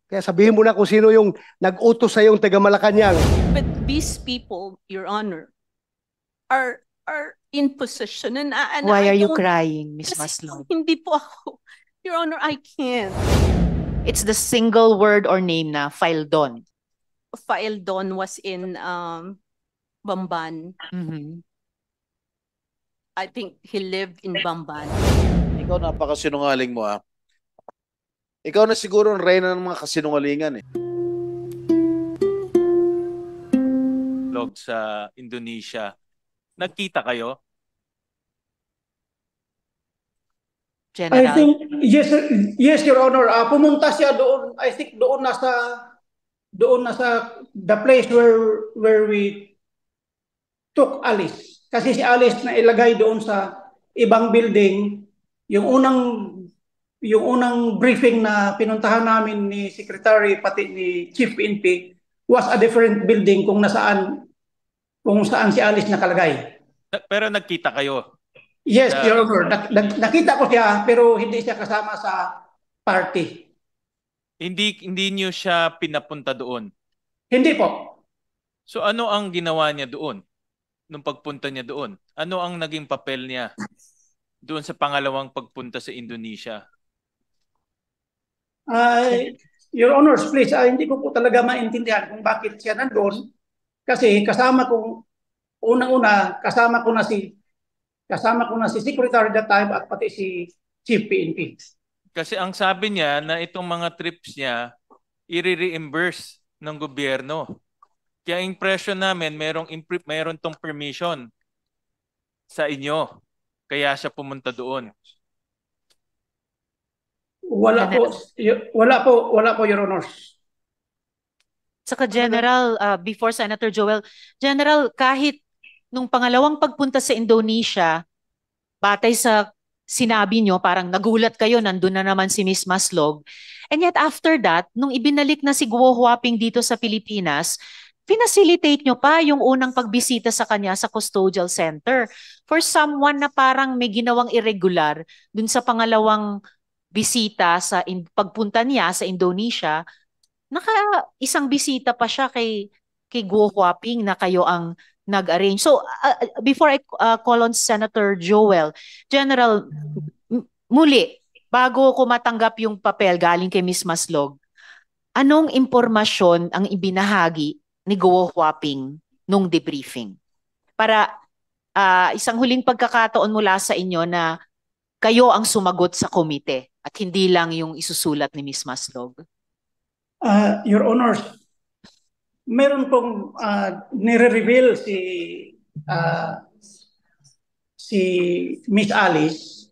Kaya sabihin mo na kung sino yung nag-utos sa yung taga Malacanang. But these people, Your Honor, are in position and Why I are you don't- crying, Miss kasi Maslog? hindi po ako. Your Honor, I can't. It's the single word or name na Faildon. Faildon was in Bamban. Mhm. I think he lived in Bamban. Ikaw napakasinungaling mo ah. Ikaw na siguro ang reyna ng mga kasinungalingan eh. Log sa Indonesia. Nagkita kayo? I General. think, yes, Your Honor. Pumunta siya doon, I think doon na sa the place where we took Alice. Kasi si Alice na ilagay doon sa ibang building, yung unang briefing na pinuntahan namin ni Secretary pati ni Chief PNP was a different building kung saan si Alice nakalagay. Pero nagkita kayo? Yes, Your Honor. Nakita ko siya pero hindi siya kasama sa party. Hindi niyo siya pinapunta doon? Hindi po. So ano ang ginawa niya doon? Nung pagpunta niya doon? Ano ang naging papel niya doon sa pangalawang pagpunta sa Indonesia? Your Honors, please, hindi ko po talaga maintindihan kung bakit siya nandun. Kasi unang-una, kasama ko na si Secretary that time at pati si Chief PNP. Kasi ang sabi niya na itong mga trips niya, i-reimburse ng gobyerno. Kaya impression namin, mayroon tong permission sa inyo. Kaya siya pumunta doon. Wala po, Your Honors. Saka General, before Senator Joel, General, kahit nung pangalawang pagpunta sa Indonesia, batay sa sinabi nyo, parang nagulat kayo, nandun na naman si Miss Maslog. And yet after that, nung ibinalik na si Guo Huaping dito sa Pilipinas, pinacilitate nyo pa yung unang pagbisita sa kanya sa custodial center. For someone na parang may ginawang irregular dun sa pangalawang bisita sa pagpunta niya sa Indonesia, isang bisita pa siya kay Guo Huaping na kayo ang nag-arrange. So, before I call on Senator Joel, General, muli, bago ko matanggap yung papel galing kay Miss Maslog, anong impormasyon ang ibinahagi ni Guo Huaping nung debriefing? Para isang huling pagkakataon mula sa inyo na kayo ang sumagot sa komite at hindi lang yung isusulat ni Miss Maslog. Your Honors, meron pong nire-reveal si Miss Alice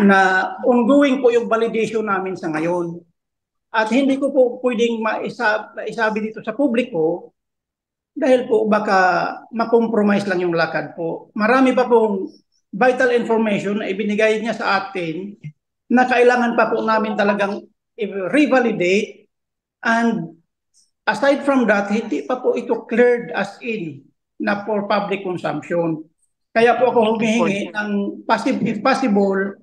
na ongoing po yung validation namin sa ngayon. At hindi ko po pwedeng maisabi dito sa publiko dahil po baka makompromise lang yung lakad po. Marami pa pong vital information na ibinigay niya sa atin na kailangan pa po namin talagang i-revalidate, and aside from that, hindi pa po ito cleared as in na for public consumption. Kaya po ako humihingi ng if possible,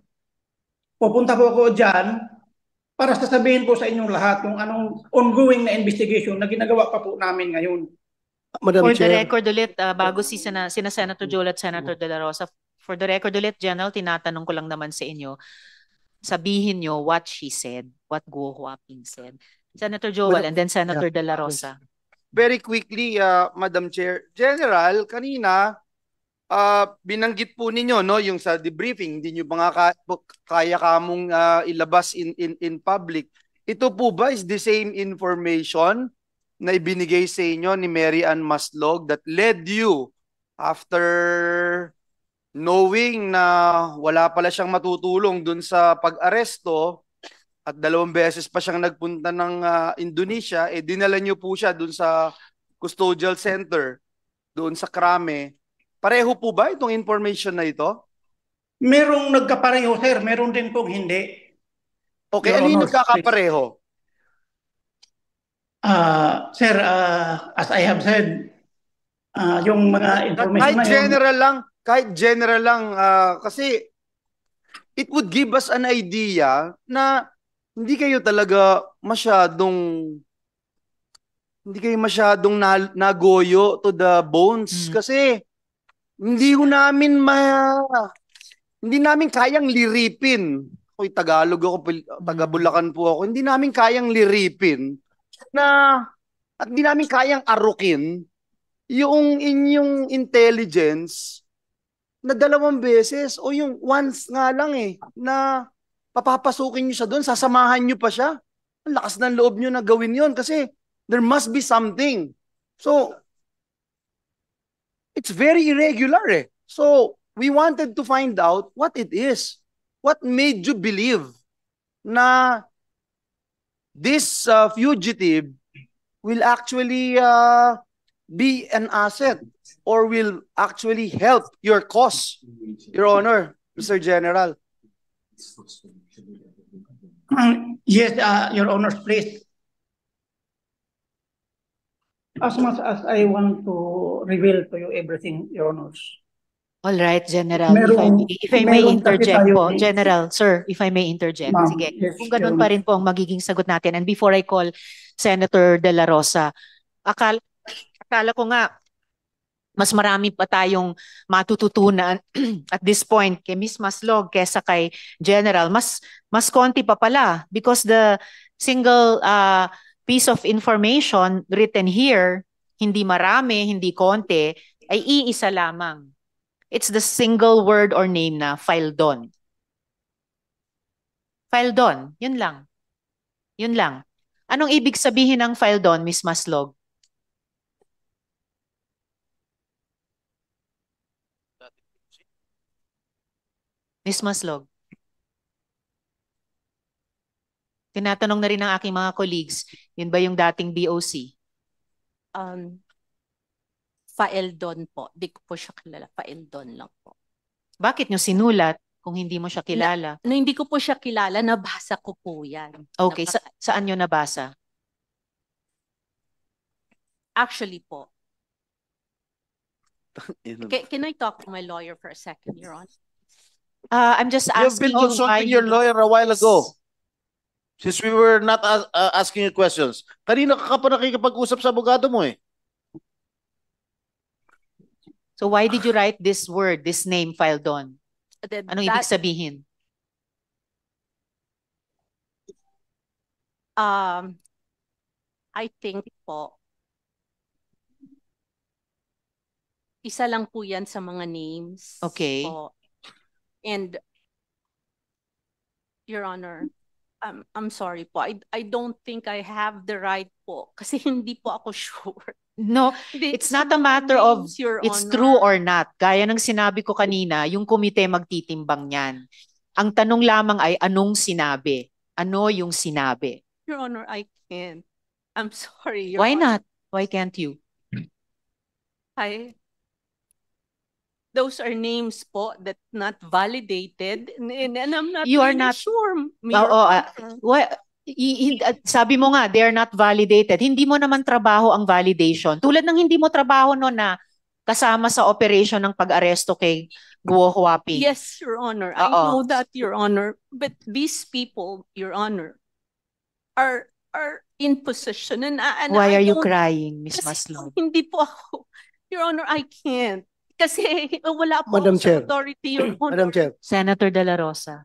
pupunta po ako dyan para sasabihin po sa inyong lahat kung anong ongoing na investigation na ginagawa pa po namin ngayon. Madam For the Chair. record ulit, bago sina Senator Joel at Senator De La Rosa, for the record ulit, General, tinatanong ko lang naman sa inyo, sabihin nyo what she said, what Guo Huaping said. Senator Joel and then Senator De La Rosa. Very quickly, Madam Chair. General, kanina, binanggit po ninyo, no, yung sa debriefing, hindi nyo ba nga kaya kamong ilabas in public. Ito po ba is the same information na ibinigay sa inyo ni Mary Ann Maslog that led you after knowing na wala pala siyang matutulong dun sa pag-aresto at 2 beses pa siyang nagpunta ng Indonesia, dinala niyo po siya dun sa custodial center, dun sa Krame. Pareho po ba itong information na ito? Merong nagkapareho, sir. Meron din pong hindi. Okay, ano yung nagkakapareho? Sir, as I have said, yung mga information kahit general lang, kasi it would give us an idea na hindi kayo talaga masyadong nagoyo to the bones kasi hindi namin kayang liripin. Ako'y Tagalog ako, taga Bulacan po ako. Hindi namin kayang liripin at hindi namin kayang arukin yung inyong intelligence na 2 beses o yung once nga lang na papapasukin nyo siya doon, sasamahan nyo pa siya. Ang lakas ng loob nyo na gawin yon kasi there must be something. So, it's very irregular So, we wanted to find out what it is. What made you believe na this fugitive will actually be an asset or will actually help your cause, Your Honor, Mr. General? Yes, Your Honor, please. As much as I want to reveal to you everything, Your Honors. All right, General. If I may interject po, General, sir, if I may interject. Sige. Yes, Kung ganun pa rin po ang magiging sagot natin. And before I call Senator De La Rosa, akala ko nga, mas marami pa tayong matututunan at this point kay Ms. Maslog kesa kay General. Mas konti pa pala because the single piece of information written here, hindi marami, hindi konti, ay iisa lamang. It's the single word or name na Faildon. Faildon, yun lang. Yun lang. Anong ibig sabihin ng Faildon, Ms. Maslog? Ms. Maslog. Tinatanong na rin ng aking mga colleagues, yun ba yung dating BOC? Faeldon po. Di ko po siya kilala. Faeldon lang po. Bakit nyo sinulat kung hindi mo siya kilala? Hindi ko po siya kilala, nabasa ko po yan. Okay, saan nyo nabasa? Actually po. Can I talk to my lawyer for a second, Your Honor? I'm just You've asking been you consulting your lawyer a while ago. Since we were not asking you questions. Kanina ka pa nakikipag-usap sa abogado mo So why did you write this word, this name, Faildon? Anong ibig sabihin? I think po, isa lang po yan sa mga names. Okay. Po. And, Your Honor, I'm sorry po. I don't think I have the right po. Kasi hindi po ako sure. No, it's not a matter of it's true or not. Gaya ng sinabi ko kanina, yung komite magtitimbang niyan. Ang tanong lamang ay anong sinabi? Ano yung sinabi? Your Honor, I can't. I'm sorry, Your Why Honor. not? Why can't you? Those are names po that not validated and I'm not You are really not sure. Your Honor. Sabi mo nga, they are not validated. Hindi mo naman trabaho ang validation. Tulad ng hindi mo trabaho no na kasama sa operation ng pag-aresto kay Guo Huaping. Yes, Your Honor. I know that, Your Honor. But these people, Your Honor, are in position. And Why are you crying, Ms. Maslog? Hindi po ako. Your Honor, I can't. Kasi wala po Madam ako sa Chair. authority, Your Honor. Madam Chair, Senator De La Rosa.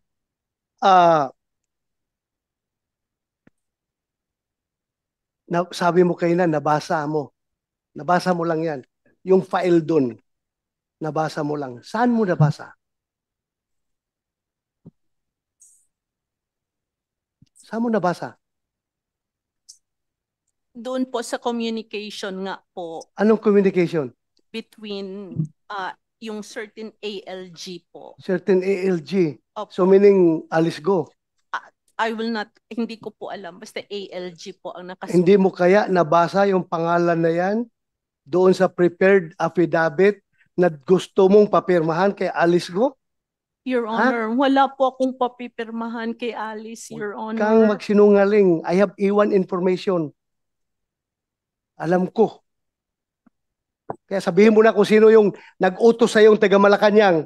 sabi mo kayo na nabasa mo lang yan. Yung file doon, nabasa mo lang. Saan mo nabasa? Saan mo nabasa? Doon po sa communication nga po Anong communication? between yung certain ALG po. Certain ALG. Opo. So meaning, Alice Go. I will not, hindi ko po alam. Basta ALG po ang nakasulat. Hindi mo kaya nabasa yung pangalan na yan doon sa prepared affidavit na gusto mong papirmahan kay Alice Go? Your Honor, wala po akong papipirmahan kay Alice, Your Honor. Kang magsinungaling. I have A1 information. Alam ko. Kaya sabihin mo na kung sino yung nag-utos sa yung taga Malacanang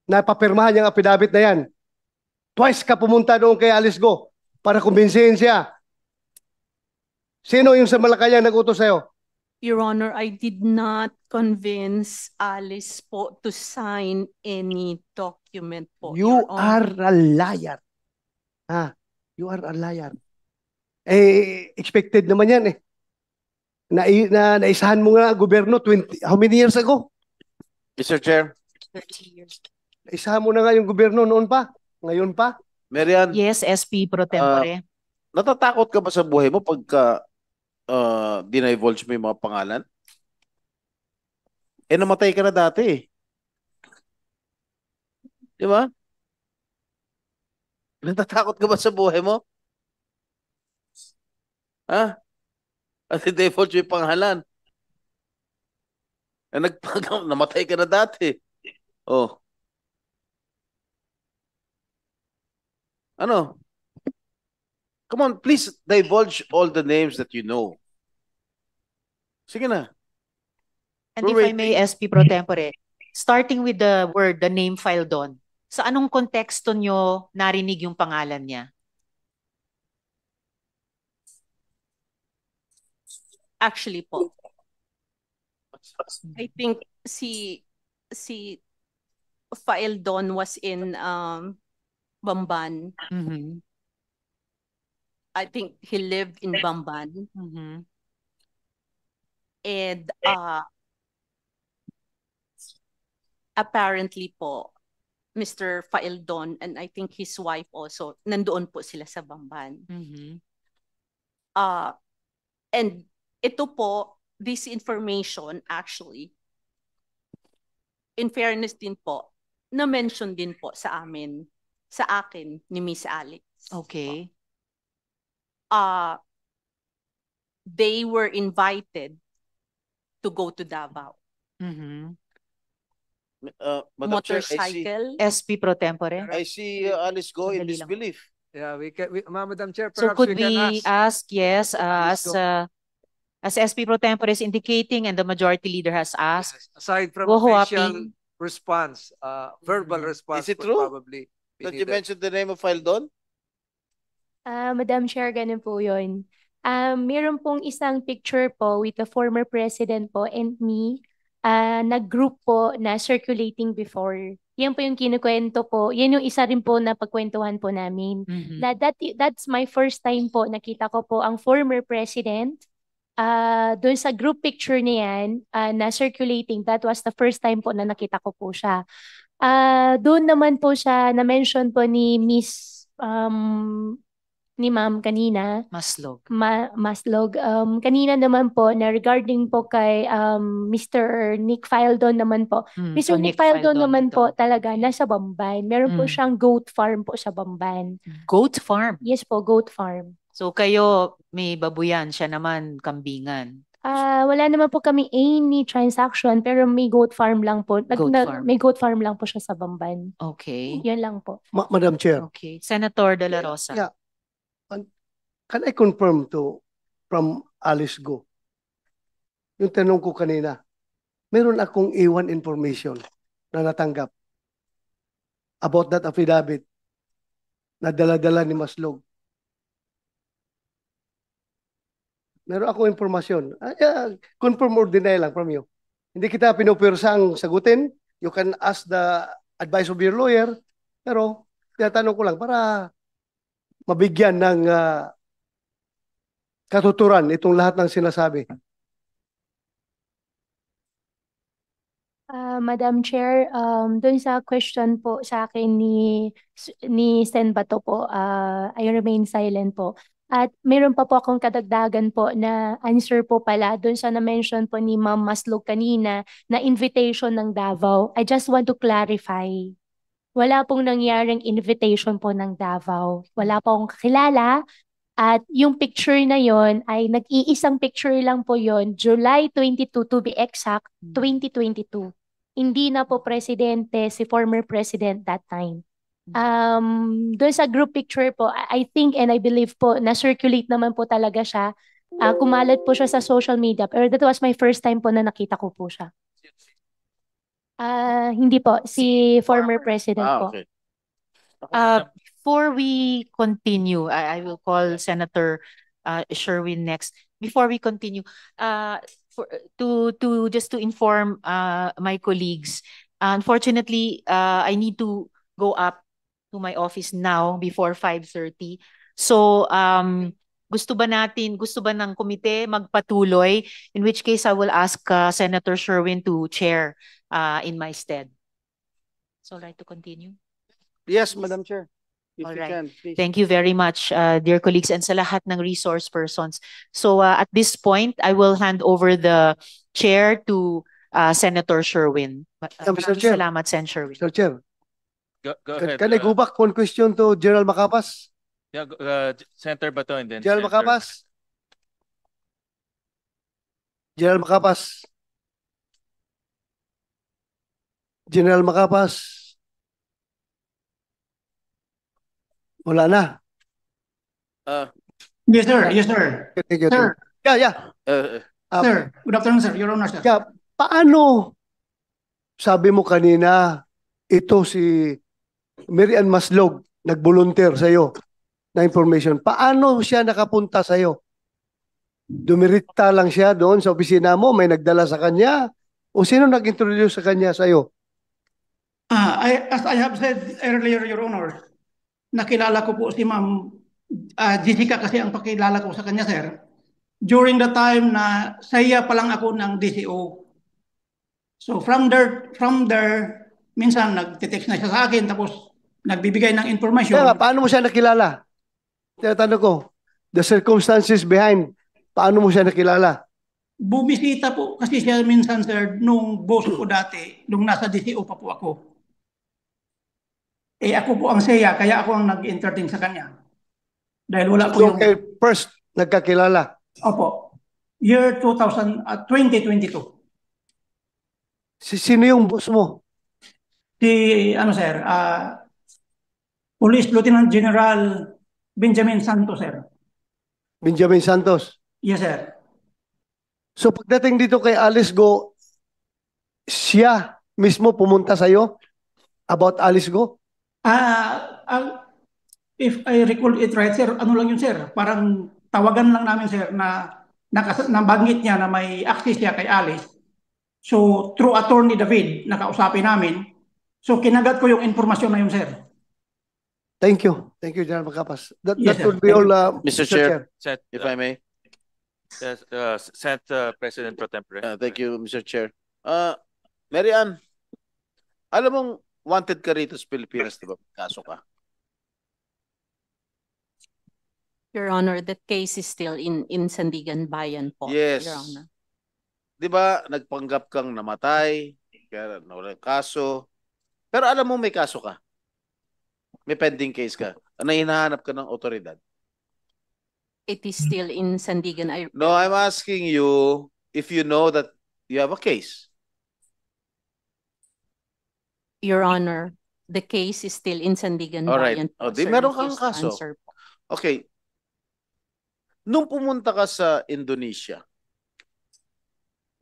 na papirmahan yung affidavit na yan. Twice ka pumunta doon kay Alice Go para kumbinsihin siya Sino yung sa Malacanang nag-utos sa'yo? Your Honor, I did not convince Alice po to sign any document po, You Your Honor. are a liar. You are a liar. Expected naman yan eh. Naisahan mo nga gobyerno how many years ago? Mr. Chair, 30 years. Naisahan mo na nga yung gobyerno noon pa. Ngayon pa. Marian, Yes, SP pro tempore. natatakot ka ba sa buhay mo pagka dinivulge mo yung mga pangalan? Namatay ka na dati eh. Di ba? Natatakot ka ba sa buhay mo? At dinivulge mo yung pangalan. Namatay ka na dati. Oh. Ano? Come on, please divulge all the names that you know. Sige na. And We're if I may, SP pro tempore, starting with the name file doon, sa anong konteksto nyo narinig yung pangalan niya? Actually po, I think si File Don was in Bamban. Mhm. I think he lived in Bamban. Mhm. And apparently po, Mr. Faeldon and I think his wife also, nandoon po sila sa Bamban. Mhm. And ito po, this information actually, in fairness din po, na-mention din po sa akin ni Miss Alex. Okay. They were invited to go to Davao. Mhm. Madam Chair, Motorcycle. SP pro tempore. I see Alice go in Sandali lang. disbelief. Yeah, Madam Chair, So perhaps could we can we ask. ask, yes, Please go. as SP pro tempore is indicating and the majority leader has asked, Yes, aside from Go official Huaping. response, verbal response Is it would true probably be That you needed. mentioned the name of Faeldon? Madam Chair, ganun po yun. Meron pong isang picture po with the former president po and me, nag-group po na circulating before. Yan po yung kinukwento po. Yan yung isa rin po na pagkwentuhan po namin. Mhm. That's my first time po. Nakita ko po ang former president. Doon sa group picture niyan na circulating, that was the first time po na nakita ko po siya. Doon naman po siya na-mention po ni Miss ni Ma'am kanina. Maslog. Maslog. Kanina naman po na regarding po kay Mr. Nick Faeldon naman po. So Mr. Nick Nick Faeldon Faeldon naman ito. po talaga nasa Bamban. Meron po Mm. siyang goat farm po sa Bamban. Goat farm. Yes po, goat farm. So kayo may babuyan, siya naman kambingan. Wala naman po kami any transaction pero may goat farm lang po. Goat farm. May goat farm lang po siya sa Bamban. Okay. Yan lang po. Madam Chair. Okay. Senator De La Rosa. Yeah. Can I confirm from Alice Go? Yung tanong ko kanina, meron akong A1 information na natanggap about that affidavit na dala-dala ni Maslog. Meron akong informasyon. Confirm or deny lang from you. Hindi kita pinupirsang sagutin. You can ask the advice of your lawyer. Pero tinatanong ko lang para mabigyan ng katuturan itong lahat ng sinasabi. Madam Chair, doon sa question po sa akin ni Sen Bato po, I remain silent po. At meron pa po akong kadagdagan po na answer po pala doon sa na-mention po ni Ma'am Maslog kanina na invitation ng Davao. I just want to clarify. Wala pong nangyaring invitation po ng Davao. Wala po akong kakilala. At yung picture na yon ay nag-iisang picture lang po yon, July 22 to be exact, 2022. Hindi na po presidente si former president that time. Doon sa group picture po, I think and I believe po na-circulate naman po talaga siya. Kumalat po siya sa social media pero that was my first time po na nakita ko po siya. Hindi po, si former president po. Okay. Before we continue, I will call Senator Sherwin next. Before we continue, for to inform my colleagues, unfortunately, I need to go up to my office now before 5:30. So, gusto ba ng komite magpatuloy? In which case, I will ask Senator Sherwin to chair in my stead. It's all right to continue? Yes, Madam Chair. If All you right. can, please. Thank you very much, dear colleagues, and sa lahat ng resource persons. So at this point, I will hand over the chair to Senator Sherwin. Mr. Maraming Chair. salamat, Sen. Sherwin. Mr. Chair, Go ahead. can I go back one question to General Macapas? Yeah, Senator Bato and then General Senator. Macapas? General Macapas? General Macapas? Wala na. Yes, sir. Yes, sir. Thank you. Sir. Yeah. Sir, good afternoon, sir. Your Honor, sir. Yeah, paano sabi mo kanina ito si Mary Ann Maslog nag-volunteer sa iyo na information. Paano siya nakapunta sa iyo? Dumirita lang siya doon sa opisina mo, may nagdala sa kanya o sino nag-introduce sa kanya sa iyo? As I have said earlier, Your Honor, nakilala ko po si Ma'am Jessica kasi ang pakilala ko sa kanya, sir. During the time na saya pa lang ako ng DCO. So from there, minsan nagte-text na siya sa akin tapos nagbibigay ng information. Kaya paano mo siya nakilala? Tinatanong ko, the circumstances behind, paano mo siya nakilala? Bumisita po kasi siya minsan, sir, nung boss ko dati, nung nasa DCO pa po ako. Ako po ang saya, kaya ako ang nag-entertain sa kanya. Dahil wala po So, first, nagkakilala? Opo. Year 2022. Sino yung boss mo? Si, sir, Police Lieutenant General Benjamin Santos, sir. Benjamin Santos? Yes, sir. So pagdating dito kay Alice Go, siya mismo pumunta sa'yo about Alice Go? If I recall it right, sir, ano lang yun, sir? Parang tawagan lang namin, sir, na nabanggit niya na may access siya kay Alice. So, through Attorney David, nakausapin namin. So, kinagat ko yung informasyon na yun, sir. Thank you. Thank you, General Macapas. That Yes, sir. would be all, Mr. Chair, Sen- if I may. Yes, Senate President Pro Tempore. Thank you, Mr. Chair. Mary Ann, alam mong wanted ka rito sa Pilipinas, di ba? Kaso ka. Your Honor, that case is still in Sandigan Bayan po, Yes. Your Honor. Di ba, nagpanggap kang namatay, kaya nawala yung kaso. Pero alam mo may kaso ka. May pending case ka. Na hinahanap ka ng otoridad. It is still in Sandigan. No, I'm asking you if you know that you have a case. Your Honor, the case is still in Sandigan All right. Bayan po, Di sir. meron Refuse kang to kaso. answer po. Okay. Nung pumunta ka sa Indonesia,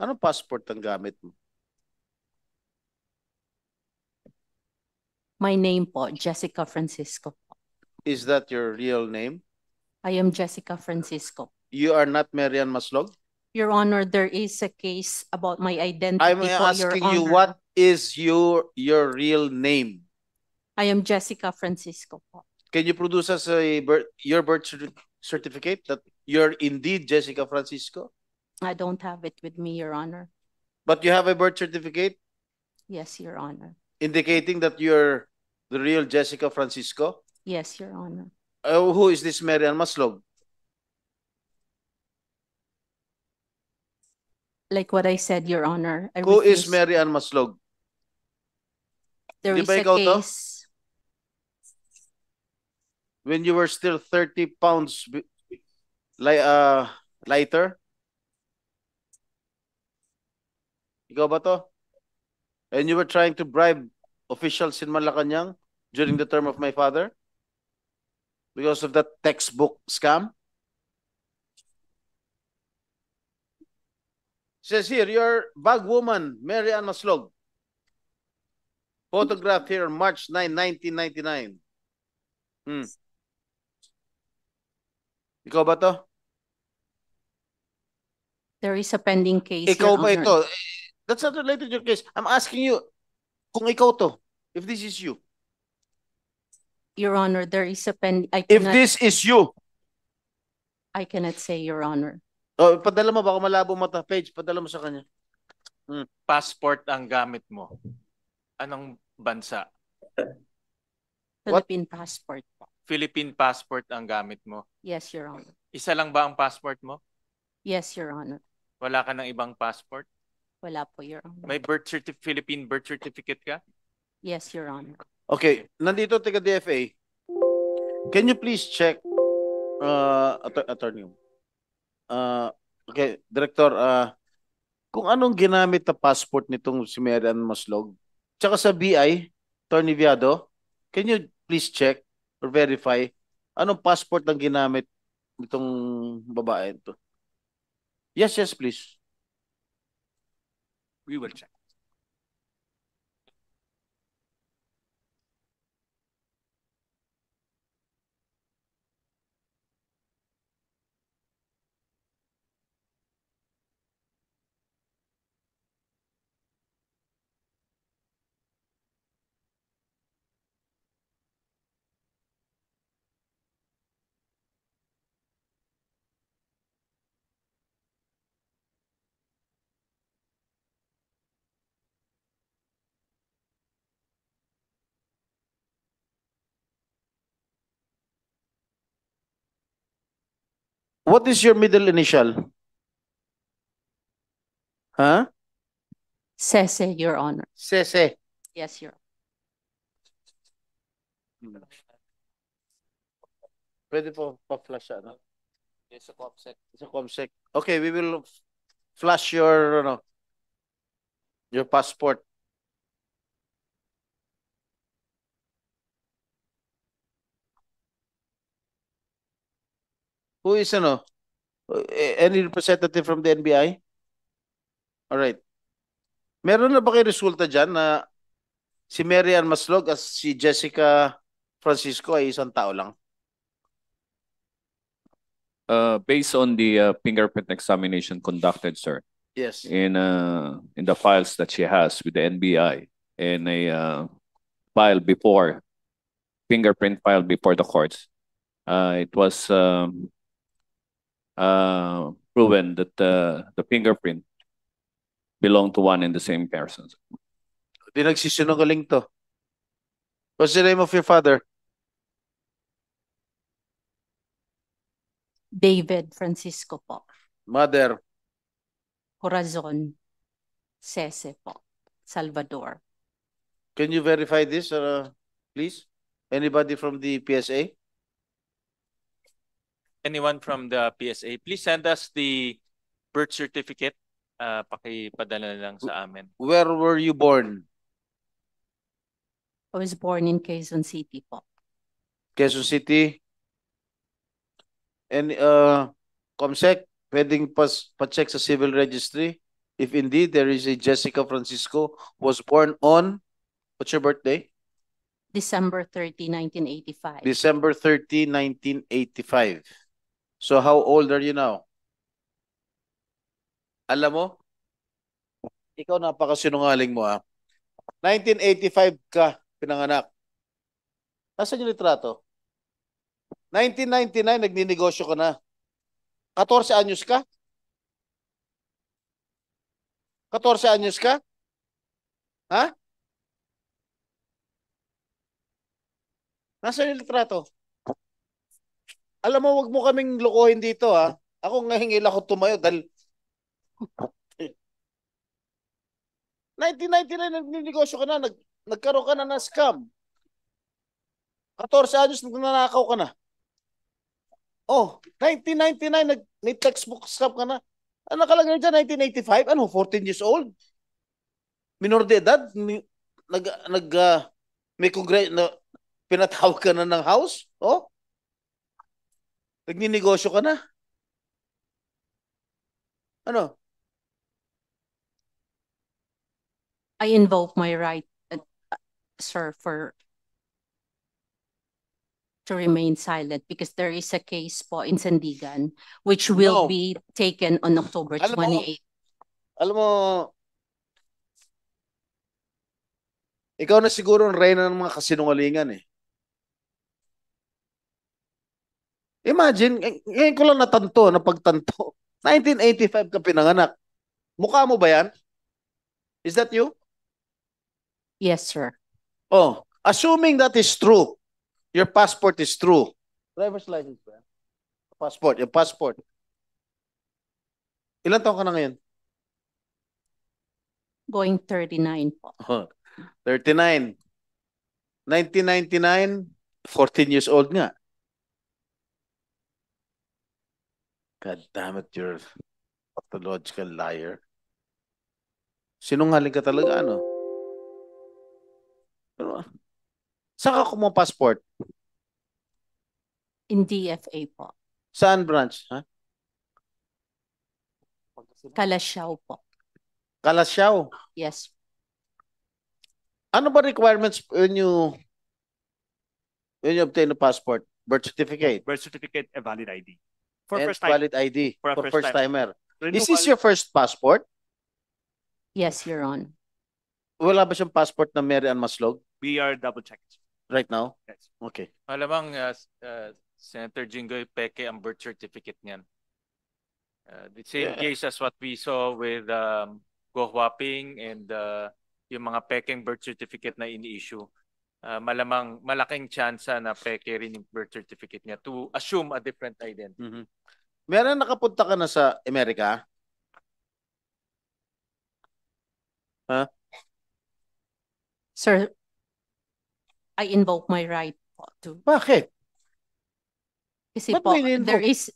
anong passport ang gamit mo? My name po, Jessica Francisco. Is that your real name? I am Jessica Francisco. You are not Mary Ann Maslog? Your Honor, there is a case about my identity I'm po, Your asking you, Honor. what is your real name? I am Jessica Francisco po. Can you produce us your birth certificate that you're indeed Jessica Francisco? I don't have it with me, Your Honor. But you have a birth certificate Yes, Your Honor. indicating that you're the real Jessica Francisco? Yes, Your Honor. Who is this Mary Ann Maslog? Like what I said, Your Honor. I Who is refuse- Mary Ann Maslog? There Di is ba a ikaw to? case. When you were still 30 pounds lighter? Ikaw ba to? And you were trying to bribe officials in Malacanang during the term of my father? Because of that textbook scam? Says here, you're bag woman, Mary Ann Maslog. Photographed here on March 9, 1999. Ikaw ba to? There is a pending case, Ikaw Your ba Honor. ito? That's not related to your case. I'm asking you, kung ikaw to, if this is you. Your Honor, there is a pending. If this is you, I cannot say, Your Honor. oh, padala mo, baka malabo mata. Page, padala mo sa kanya. Passport ang gamit mo. Anong bansa? Philippine passport po. Philippine passport ang gamit mo. Yes, Your Honor. Isa lang ba ang passport mo? Yes, Your Honor. Wala ka ng ibang passport? Wala po, Your Honor. May Philippine birth certificate ka? Yes, Your Honor. Okay, nandito taga DFA. Can you please check, attorney? Okay, Director, kung anong ginamit na passport nitong si Marian Maslog, tsaka sa BI, Attorney Viado, can you please check or verify anong passport ang ginamit nitong babae ito? Yes, please. We will check. What is your middle initial? Huh? Sese, Your Honor. Sese. Yes, Your Honor. Pwede po pa-flash ano? Yes, sa ComSec. Okay, we will flash your your passport. Who is any representative from the NBI? All right. Meron na ba kayo resulta dyan na si Marian Maslog at si Jessica Francisco ay isang tao lang? Based on the fingerprint examination conducted, sir, Yes. in the files that she has with the NBI and a file before fingerprint file before the courts, it was proven that the fingerprint belonged to one and the same person. Di nagsisinungaling to. What's the name of your father? David Francisco po. Mother? Corazon Sese po. Salvador. Can you verify this, please? Anybody from the PSA? Anyone from the PSA, please send us the birth certificate. Pakipadala lang sa amin. Where were you born? I was born in Quezon City po. Quezon City? And ComSec, pwedeng pa-check sa civil registry if indeed there is a Jessica Francisco who was born on, what's your birthday? December 30, 1985. December 30, 1985. So how old are you now? Alam mo, ikaw napakasinungaling mo 1985 ka pinanganak. Nasaan yung litrato? 1999 nagninegosyo ka na. 14 anyos ka? 14 anyos ka? Ha? Nasaan yung litrato? Alam mo, wag mo kaming lokohin dito Ako ngahingil ako tumayo dahil 1999 nagninegosyo ka na, nagkaroon ka na ng scam. 14 anyos nagnanakaw ka na. Oh, 1999 may textbook scam ka na. Ano nakalagay dyan, 1985? Ano, 14 years old? Minor de edad? May pinatawag ka na ng house? Oh? Nagninegosyo ka na? Ano? I invoke my right, sir, to remain silent because there is a case po in Sandigan which will No. be taken on October Alam mo, 28. Alam mo, ikaw na siguro ang reyna ng mga kasinungalingan eh. Imagine, ngayon ko lang napagtanto. 1985 ka pinanganak. Mukha mo ba yan? Is that you? Yes, sir. Oh, assuming that is true, your passport is true. Driver's license ba? Passport, your passport. Ilan taon ka na ngayon? Going 39 po. 39. 1999, 14 years old nga. God damn it, you're a pathological liar. Sinungaling ka talaga, ano? Pero, saan ka kumuha passport? In DFA po. Saan branch? Ha? Kalasyaw po. Kalasyaw. Yes. Ano ba requirements when you obtain a passport? Birth certificate? Birth certificate and valid ID. For And first time. valid ID For a for first first timer. Is Renewal, this your first passport? Yes, Your Honor. Wala ba siyang passport na Mary Ann Maslog we are double checked. right now? Yes. Okay. Malamang Senator Jinggoy peke ang birth certificate niyan. The same Yeah. case as what we saw with Go Huaping and yung mga pekeng birth certificate na ini-issue. Malamang malaking tsansa na peke rin yung birth certificate niya to assume a different identity. Mhm. Meron nakapunta ka na sa Amerika? Ha? Sir, I invoke my right po to. Bakit? Kasi Ba't po, mo ini-invoke?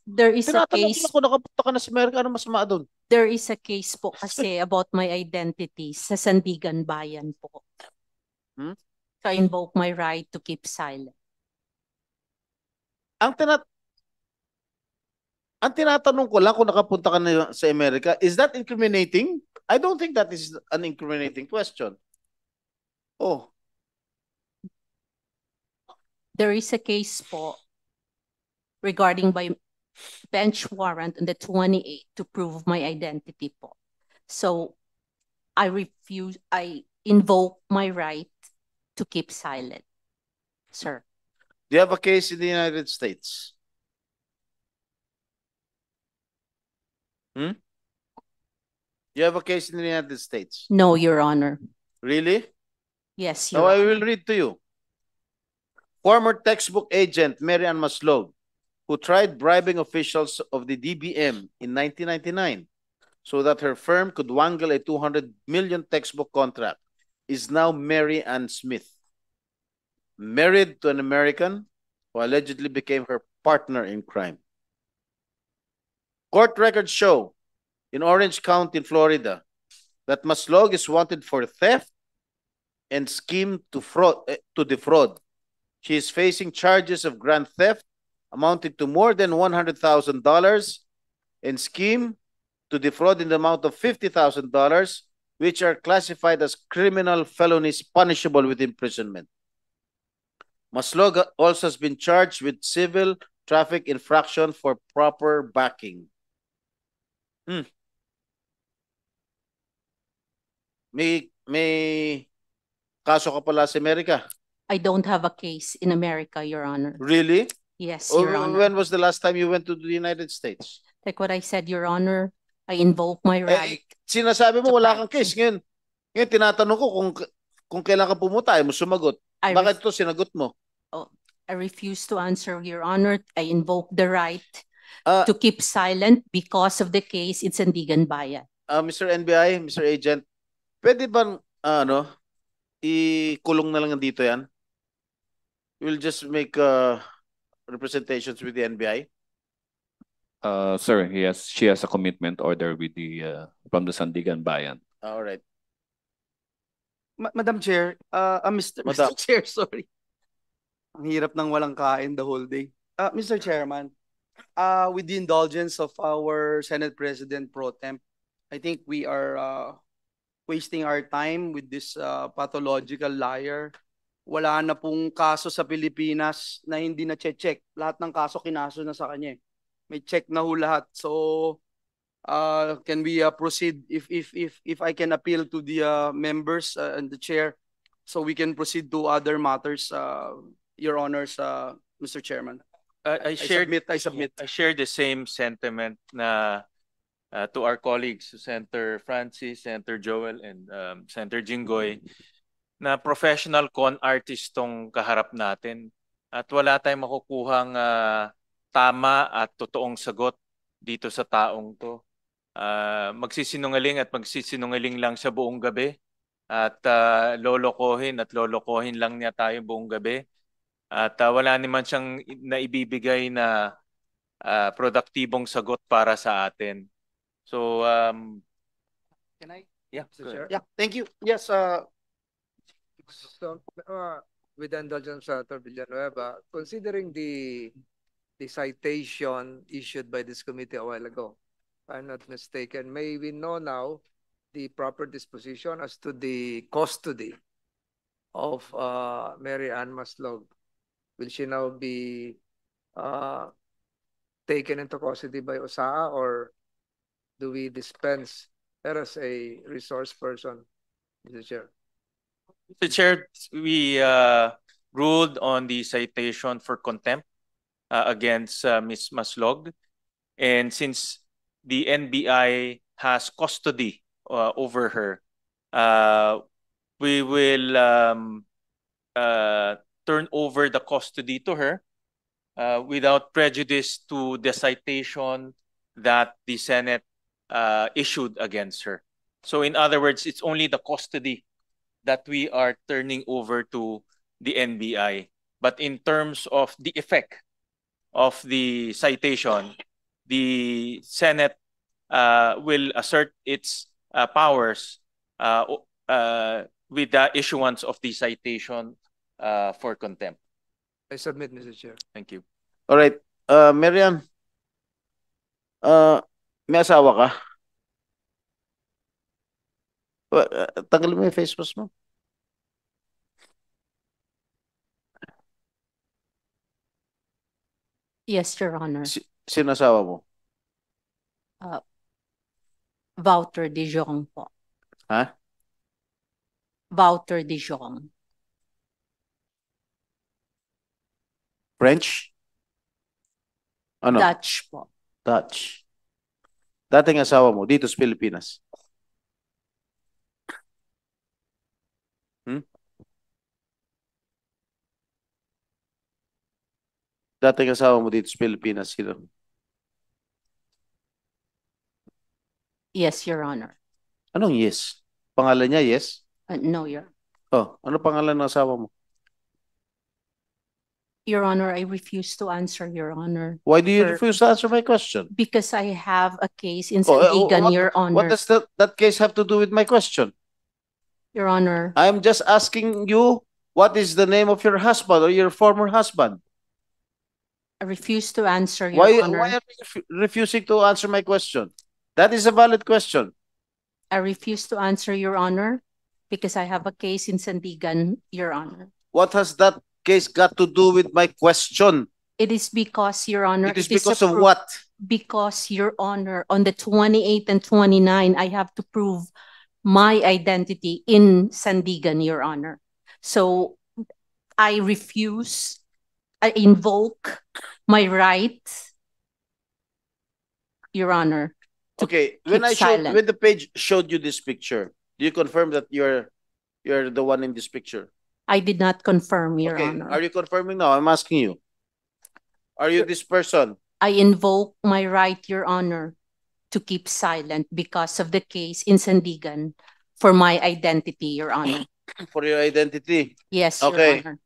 there is a Tinatanong case, ko na kung nakapunta ka na sa Amerika, ano masama doon? there is a case po kasi about my identity sa Sandigan Bayan po. Hmm? So I invoke my right to keep silent. Ang tinatanong ko lang kung nakapunta ka na sa Amerika, is that incriminating? I don't think that is an incriminating question. Oh, There is a case po regarding by bench warrant on the 28th to prove my identity po. So I invoke my right to keep silent, sir. do you have a case in the United States? You have a case in the United States? No, Your Honor. Really? Yes, Now Your I Honor. will read to you. Former textbook agent Mary Ann Maslog, who tried bribing officials of the DBM in 1999 so that her firm could wangle a 200 million textbook contract, is now Mary Ann Smith, married to an American who allegedly became her partner in crime. Court records show in Orange County, Florida, that Maslog is wanted for theft and scheme to defraud. She is facing charges of grand theft amounting to more than $100,000 and scheme to defraud in the amount of $50,000, which are classified as criminal felonies punishable with imprisonment. Maslog also has been charged with civil traffic infraction for proper backing. May kaso ka pala sa Amerika. I don't have a case in America, Your Honor. Really? Yes, Or Your Honor. when was the last time you went to the United States? Like what I said, Your Honor, I invoke my right. Sinasabi mo to wala kang practice. case. Ngayon tinatanong ko kung kailan ka pumunta, ay mo sumagot. I Bakit ito sinagot mo? I refuse to answer, Your Honor. I invoke the right Ah. to keep silent because of the case in Sandigan Bayan. Mr. NBI, Mr. Agent, pwede bang ikulong na lang dito yan? We'll just make representations with the NBI. Sir, she has a commitment order with from the Sandigan Bayan. All right. Madam Chair, Mr. Madam. Chair, sorry. Ang hirap ng walang kain the whole day. Mr. Chairman, with the indulgence of our Senate President Pro Temp, I think we are wasting our time with this pathological liar wala na pong kaso sa Pilipinas na hindi na check. Lahat ng kaso kinaso na sa kanya. May check na ho lahat. So can we proceed if I can appeal to the members and the chair so we can proceed to other matters, Your Honors, Mr. Chairman. I share the same sentiment na to our colleagues, Senator Francis, Senator Joel, and Senator Jinggoy, na professional con artist tong kaharap natin at wala tayong makukuhang tama at totoong sagot dito sa taong to. Magsisinungaling lang sa buong gabi at lolokohin lang niya tayo buong gabi at wala naman siyang naibibigay na produktibong sagot para sa atin. So Can I? yeah, Mr. Chair? Yeah, thank you. Yes, So, with the indulgence of Senator Villanueva, considering the citation issued by this committee a while ago, if I'm not mistaken, may we know now the proper disposition as to the custody of Mary Ann Maslog? Will she now be taken into custody by OSAA, or do we dispense her as a resource person, Mr. Chair? Mr. Chair, we ruled on the citation for contempt against Ms. Maslog. And since the NBI has custody over her, we will turn over the custody to her without prejudice to the citation that the Senate issued against her. So in other words, it's only the custody that we are turning over to the NBI. But in terms of the effect of the citation, the Senate will assert its powers with the issuance of the citation for contempt. I submit, Mr. Chair. Thank you. All right. Marian, may asawa ka? Tanggalin mo yung face mask mo. Yes, Your Honor. Sino asawa mo? Wouter de Jong po. Ha? Wouter de Jong. French? Ano? Dutch po. Dutch. Dating asawa mo dito sa Pilipinas. Dating asawa mo dito sa Pilipinas, sino? Yes, Your Honor. Anong yes? Pangalan niya, yes? No, Your Ano pangalan ng asawa mo? Your Honor, I refuse to answer, Your Honor. Why do you refuse to answer my question? Because I have a case in Sandigan, Your Honor. What does that case have to do with my question? Your Honor. I'm just asking you, what is the name of your husband or your former husband? I refuse to answer, Your Honor. Why are you refusing to answer my question? That is a valid question. I refuse to answer, Your Honor, because I have a case in Sandigan, Your Honor. What has that case got to do with my question? It is because, Your Honor. It is because of what? Because, Your Honor, on the 28th and 29th, I have to prove my identity in Sandigan, Your Honor. So I refuse, I invoke my right, Your Honor. Okay, when the page showed you this picture, do you confirm that you're the one in this picture? I did not confirm, Your Honor. Are you confirming now? I'm asking you. Are you this person? I invoke my right, Your Honor, to keep silent because of the case in Sandigan for my identity, Your Honor. For your identity? Yes, Your Honor.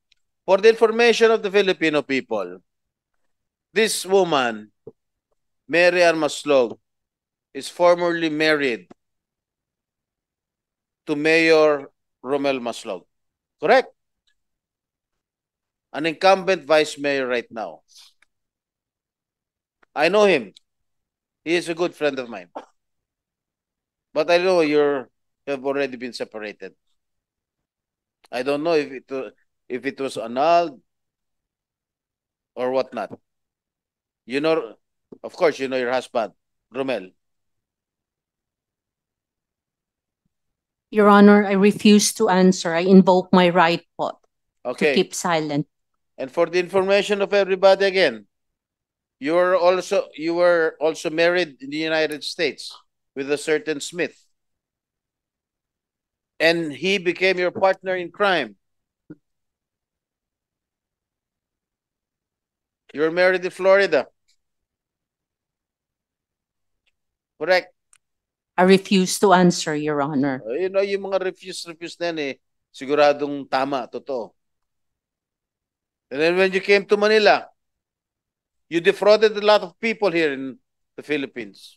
For the information of the Filipino people, this woman, Mary Ann Maslog, is formerly married to Mayor Romel Maslog. Correct? An incumbent vice mayor right now. I know him. He is a good friend of mine. But I know you have already been separated. I don't know if if it was annulled or whatnot. You know, of course, you know your husband, Romel. Your Honor, I refuse to answer. I invoke my right po to Okay. keep silent. And for the information of everybody again, you were also married in the United States with a certain Smith. And he became your partner in crime. You were married in Florida. Correct? I refuse to answer, Your Honor. You know, yung mga refuse na yan siguradong tama, totoo. And then when you came to Manila, you defrauded a lot of people here in the Philippines.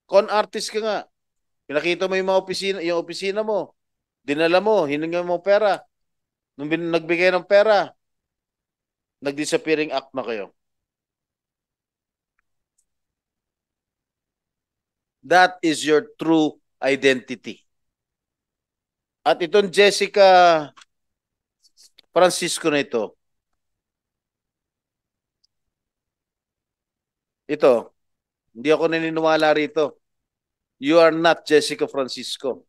Con artist ka nga. Pinakita mo yung mga opisina mo. Dinala mo, hininga mo pera. Nung nagbigay ng pera, nag-disappearing act na kayo. That is your true identity. At itong Jessica Francisco na ito, hindi ako naniniwala rito. You are not Jessica Francisco.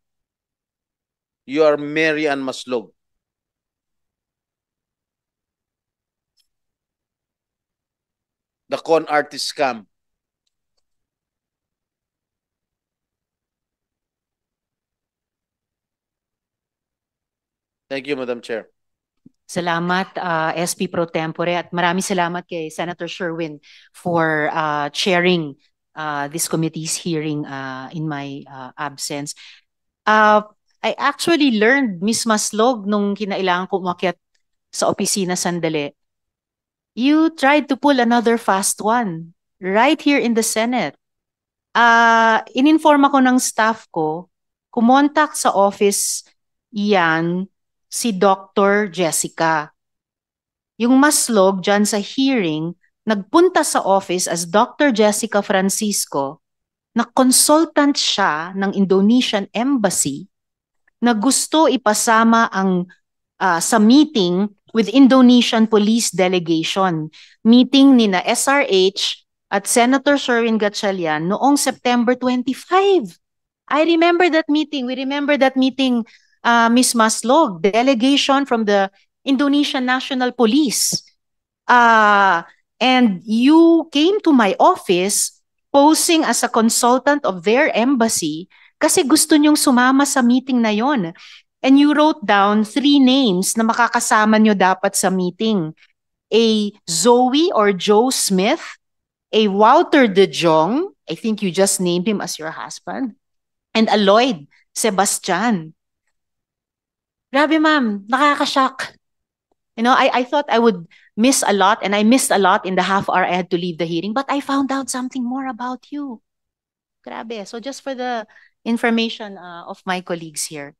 You are Mary Ann Maslog. The con artist scam. Thank you, Madam Chair. Salamat, SP Pro Tempore, at maraming salamat kay Senator Sherwin for chairing this committee's hearing in my absence. I actually learned, Ms. Maslog, nung kinailangan ko umakyat sa opisina sandali, you tried to pull another fast one right here in the Senate. Ininform ako ng staff ko, kumontak sa office yan si Dr. Jessica. Yung Maslog dyan sa hearing, nagpunta sa office as Dr. Jessica Francisco, na consultant siya ng Indonesian Embassy na gusto ipasama ang sa meeting with Indonesian Police Delegation. Meeting ni na SRH at Senator Sherwin Gatchalian noong September 25. I remember that meeting. We remember that meeting, Ms. Maslog, delegation from the Indonesian National Police. And you came to my office posing as a consultant of their embassy kasi gusto niyong sumama sa meeting na yon. And you wrote down 3 names na makakasama niyo dapat sa meeting. A Zoe or Joe Smith, a Walter De Jong, I think you just named him as your husband, and a Lloyd Sebastian. Grabe, ma'am, nakakashock. You know, I thought I would miss a lot, and I missed a lot in the half hour I had to leave the hearing, but I found out something more about you. Grabe. So just for the information of my colleagues here.